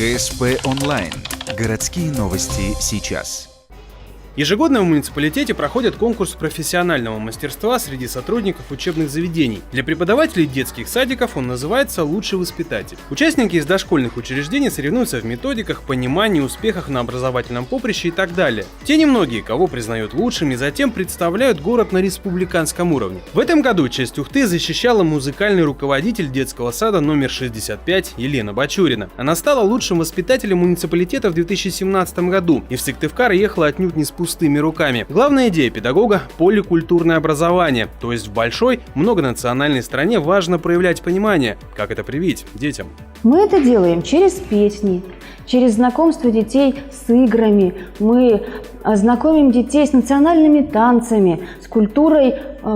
ГСП онлайн. Городские новости сейчас. Ежегодно в муниципалитете проходит конкурс профессионального мастерства среди сотрудников учебных заведений. Для преподавателей детских садиков он называется «Лучший воспитатель». Участники из дошкольных учреждений соревнуются в методиках, понимании, успехах на образовательном поприще и так далее. Те немногие, кого признают лучшими, затем представляют город на республиканском уровне. В этом году честь Ухты защищала музыкальный руководитель детского сада номер 65 Елена Бачурина. Она стала лучшим воспитателем муниципалитета в 2017 году и в Сыктывкар ехала отнюдь не с пустыми руками. Главная идея педагога – поликультурное образование, то есть в большой, многонациональной стране важно проявлять понимание, как это привить детям. Мы это делаем через песни, через знакомство детей с играми. Мы знакомим детей с национальными танцами, с культурой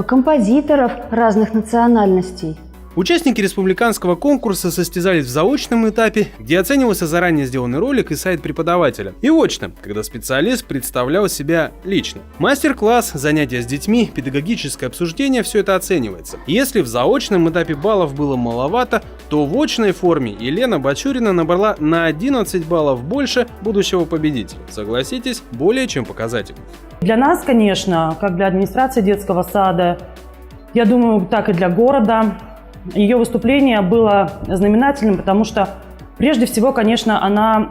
композиторов разных национальностей. Участники республиканского конкурса состязались в заочном этапе, где оценивался заранее сделанный ролик и сайт преподавателя, и очном, когда специалист представлял себя лично. Мастер-класс, занятия с детьми, педагогическое обсуждение – все это оценивается. Если в заочном этапе баллов было маловато, то в очной форме Елена Бачурина набрала на 11 баллов больше будущего победителя. Согласитесь, более чем показательно. Для нас, конечно, как для администрации детского сада, я думаю, так и для города, ее выступление было знаменательным, потому что, прежде всего, конечно, она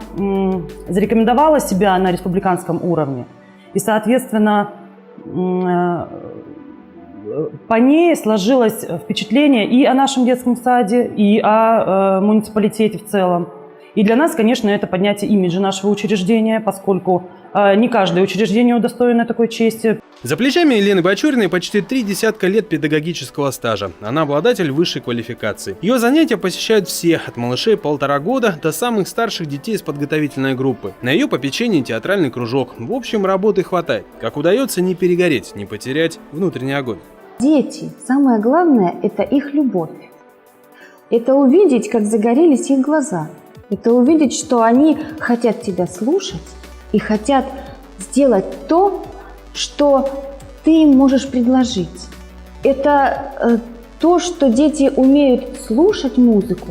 зарекомендовала себя на республиканском уровне. И, соответственно, по ней сложилось впечатление и о нашем детском саде, и о муниципалитете в целом. И для нас, конечно, это поднятие имиджа нашего учреждения, поскольку не каждое учреждение удостоено такой чести. За плечами Елены Бачуриной почти 30 лет педагогического стажа. Она обладатель высшей квалификации. Ее занятия посещают все, от малышей 1,5 года до самых старших детей из подготовительной группы. На ее попечении театральный кружок. В общем, работы хватает. Как удается не перегореть, не потерять внутренний огонь. Дети, самое главное – это их любовь. Это увидеть, как загорелись их глаза. Это увидеть, что они хотят тебя слушать и хотят сделать то, что ты им можешь предложить. Это то, что дети умеют слушать музыку,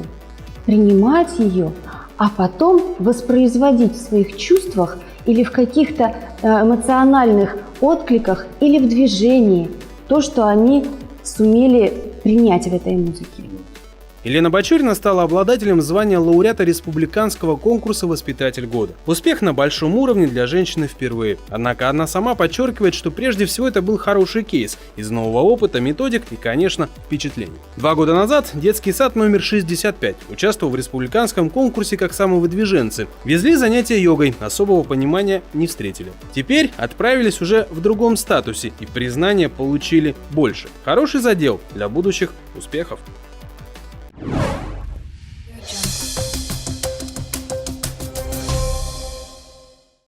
принимать ее, а потом воспроизводить в своих чувствах или в каких-то эмоциональных откликах или в движении то, что они сумели принять в этой музыке. Елена Бачурина стала обладателем звания лауреата республиканского конкурса «Воспитатель года». Успех на большом уровне для женщины впервые. Однако она сама подчеркивает, что прежде всего это был хороший кейс из нового опыта, методик и, конечно, впечатлений. 2 года назад детский сад номер 65 участвовал в республиканском конкурсе как самовыдвиженцы. Везли занятия йогой, особого понимания не встретили. Теперь отправились уже в другом статусе и признания получили больше. Хороший задел для будущих успехов.